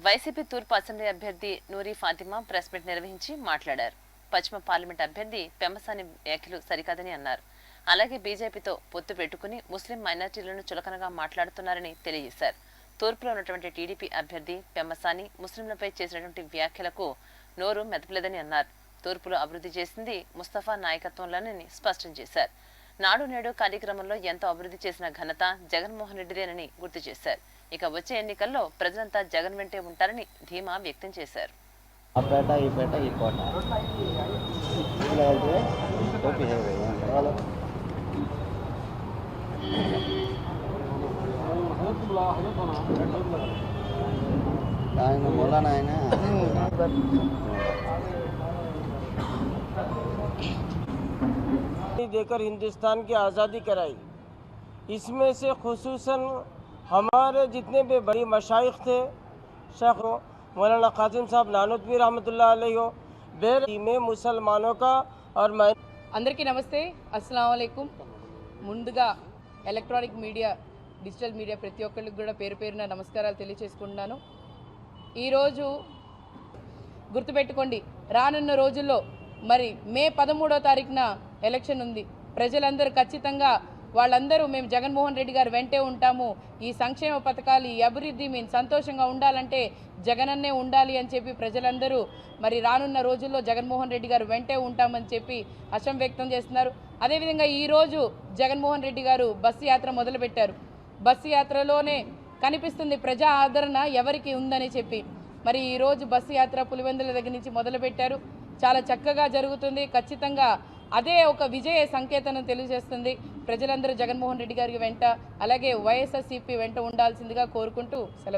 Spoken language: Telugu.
వైసీపీ తూర్పు అసెంబ్లీ అభ్యర్థి నూరి ఫాతిమా ప్రెస్ మీట్ నిర్వహించి మాట్లాడారు. పశ్చిమ పార్లమెంట్ అభ్యర్థి పెమ్మసాని వ్యాఖ్యలు సరికాదని అన్నారు. అలాగే బీజేపీతో పొత్తు పెట్టుకుని ముస్లిం మైనార్టీలను చులకనగా మాట్లాడుతున్నారని తెలియజేశారు. తూర్పులో ఉన్నటువంటి టీడీపీ అభ్యర్థి పెమ్మసాని ముస్లింలపై చేసినటువంటి వ్యాఖ్యలకు నోరు మెదపలేదని అన్నారు. తూర్పులో అభివృద్ధి చేసింది ముస్తఫా నాయకత్వంలోనని స్పష్టం చేశారు. నాడు నేడు కార్యక్రమంలో ఎంతో అభివృద్ధి చేసిన ఘనత జగన్మోహన్ రెడ్డిదేనని గుర్తు చేశారు. ఇక వచ్చే ఎన్నికల్లో ప్రజలంతా జగన్ వెంటే ఉంటారని ధీమా వ్యక్తం చేశారు. देकर हिंदुस्तान की आज़ादी कराई। इसमें से खुसूसन हमारे जितने भी बड़ी मशाइख थे, शेख मौलाना कासिम साहब नानूतवी रहमतुल्लाह अलैहि हो, बेर में मुसलमानों का और అందరికీ నమస్తే, అస్సలాము అలైకుం. ముందుగా ఎలక్ట్రానిక్ మీడియా, డిజిటల్ మీడియా ప్రతి ఒక్కరికి కూడా పేరు పేరున నమస్కారాలు తెలియజేసుకుంటున్నాను. ఈరోజు గుర్తుపెట్టుకోండి, రానున్న రోజుల్లో మరి మే 13వ తారీఖున ఎలక్షన్ ఉంది. ప్రజలందరూ ఖచ్చితంగా వాళ్ళందరూ మేము జగన్మోహన్ రెడ్డి గారు వెంటే ఉంటాము, ఈ సంక్షేమ పథకాలు, ఈ అభివృద్ధి మేము సంతోషంగా ఉండాలంటే జగనన్నే ఉండాలి అని చెప్పి ప్రజలందరూ మరి రానున్న రోజుల్లో జగన్మోహన్ రెడ్డి గారు వెంటే ఉంటామని చెప్పి హర్షం వ్యక్తం చేస్తున్నారు. అదేవిధంగా ఈరోజు జగన్మోహన్ రెడ్డి గారు బస్సు యాత్ర మొదలుపెట్టారు. బస్సు యాత్రలోనే కనిపిస్తుంది ప్రజా ఆదరణ ఎవరికి ఉందని చెప్పి. మరి ఈరోజు బస్సు యాత్ర పులివెందుల దగ్గర నుంచి మొదలుపెట్టారు. చాలా చక్కగా జరుగుతుంది. ఖచ్చితంగా అదే ఒక విజయ సంకేతం తెలియజేస్తుంది. ప్రజలందరూ జగన్మోహన్ రెడ్డి గారికి వెంట, అలాగే వైఎస్ఆర్సీపీ వెంట ఉండాల్సిందిగా కోరుకుంటూ సెలవు.